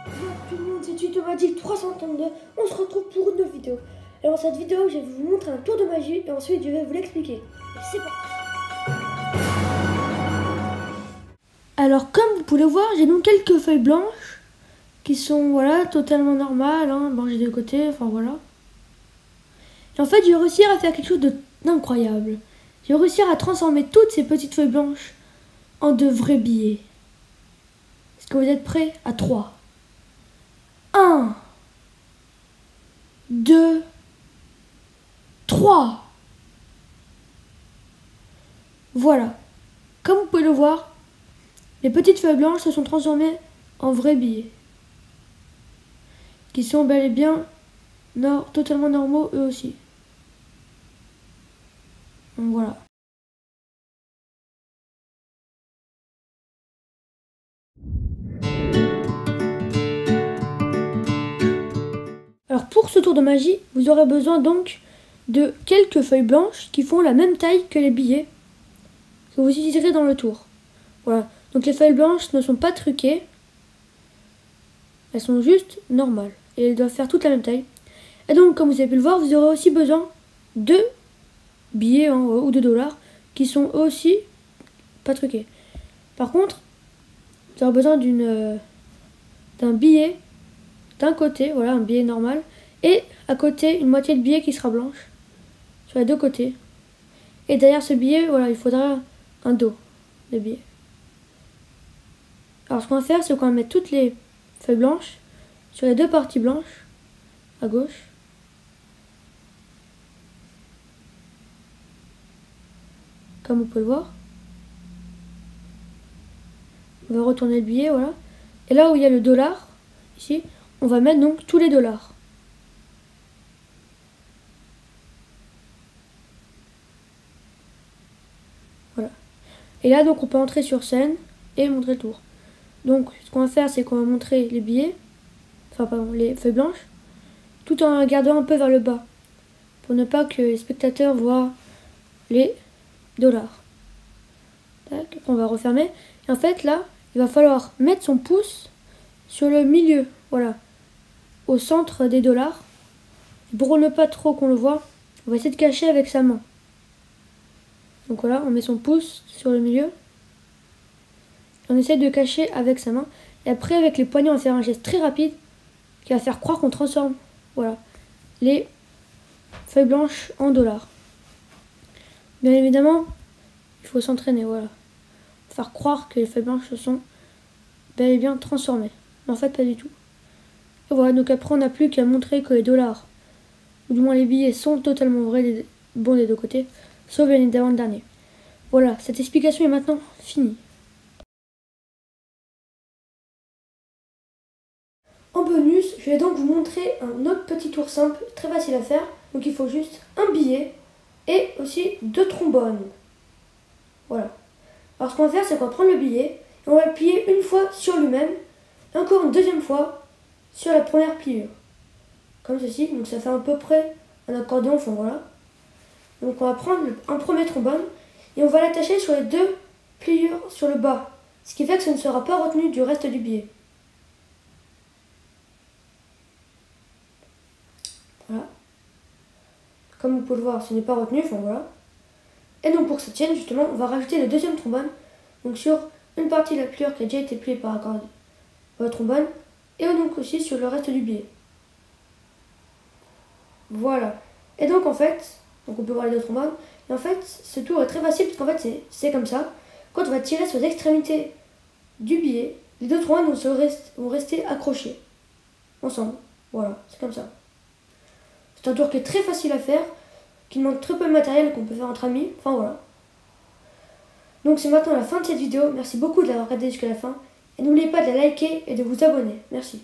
Bonjour tout le monde, c'est Tuto Magique 332. On se retrouve pour une nouvelle vidéo. Alors dans cette vidéo, je vais vous montrer un tour de magie et ensuite je vais vous l'expliquer. C'est parti. Alors comme vous pouvez le voir, j'ai donc quelques feuilles blanches qui sont voilà totalement normales, hein, rangées de côté, enfin voilà. Et en fait, je vais réussir à faire quelque chose d'incroyable. Je vais réussir à transformer toutes ces petites feuilles blanches en de vrais billets. Est-ce que vous êtes prêts? À 3. 1, 2, 3. Voilà. Comme vous pouvez le voir, les petites feuilles blanches se sont transformées en vrais billets. Qui sont bel et bien totalement normaux eux aussi. Donc voilà. Alors pour ce tour de magie, vous aurez besoin donc de quelques feuilles blanches qui font la même taille que les billets que vous utiliserez dans le tour. Voilà. Donc les feuilles blanches ne sont pas truquées. Elles sont juste normales. Et elles doivent faire toute la même taille. Et donc comme vous avez pu le voir, vous aurez aussi besoin de billets ou de dollars qui sont aussi pas truqués. Par contre, vous aurez besoin d'un billet d'un côté, voilà un billet normal, et à côté une moitié de billet qui sera blanche sur les deux côtés. Et derrière ce billet, voilà, il faudra un dos de billet. Alors ce qu'on va faire, c'est qu'on va mettre toutes les feuilles blanches sur les deux parties blanches à gauche. Comme vous pouvez le voir. On va retourner le billet, voilà. Et là où il y a le dollar, ici, on va mettre donc tous les dollars. Voilà. Et là donc on peut entrer sur scène et montrer le tour. Donc ce qu'on va faire, c'est qu'on va montrer les billets, enfin pardon, les feuilles blanches, tout en regardant un peu vers le bas, pour ne pas que les spectateurs voient les dollars. Tac, on va refermer. Et en fait là, il va falloir mettre son pouce sur le milieu, voilà, au centre des dollars. Pour ne pas trop qu'on le voit, on va essayer de cacher avec sa main. Donc voilà, on met son pouce sur le milieu. On essaie de cacher avec sa main. Et après, avec les poignets, on va faire un geste très rapide qui va faire croire qu'on transforme, voilà, les feuilles blanches en dollars. Bien évidemment, il faut s'entraîner, voilà. Faire croire que les feuilles blanches se sont bel et bien transformées. Mais en fait, pas du tout. Et voilà, donc après, on n'a plus qu'à montrer que les dollars, ou du moins les billets, sont totalement vrais, bons des deux côtés, sauf bien évidemment le dernier. Voilà, cette explication est maintenant finie. En bonus, je vais donc vous montrer un autre petit tour simple, très facile à faire. Donc il faut juste un billet et aussi 2 trombones. Voilà. Alors ce qu'on va faire, c'est qu'on va prendre le billet et on va le plier une fois sur lui-même, et encore une deuxième fois sur la première pliure. Comme ceci, donc ça fait à peu près un accordéon, enfin voilà. Donc on va prendre un premier trombone et on va l'attacher sur les deux pliures sur le bas, ce qui fait que ça ne sera pas retenu du reste du billet. Voilà. Comme vous pouvez le voir, ce n'est pas retenu, enfin voilà. Et donc pour que ça tienne, justement, on va rajouter le deuxième trombone, donc sur une partie de la pliure qui a déjà été pliée par le trombone, et donc aussi sur le reste du billet. Voilà. Et donc en fait, donc on peut voir les deux trombones, et en fait, ce tour est très facile, parce qu'en fait, c'est comme ça. Quand on va tirer sur les extrémités du billet, les deux trombones vont rester accrochés ensemble. Voilà, c'est comme ça. C'est un tour qui est très facile à faire, qui demande très peu de matériel, qu'on peut faire entre amis. Enfin voilà. Donc c'est maintenant la fin de cette vidéo. Merci beaucoup de l'avoir regardé jusqu'à la fin. Et n'oubliez pas de la liker et de vous abonner. Merci.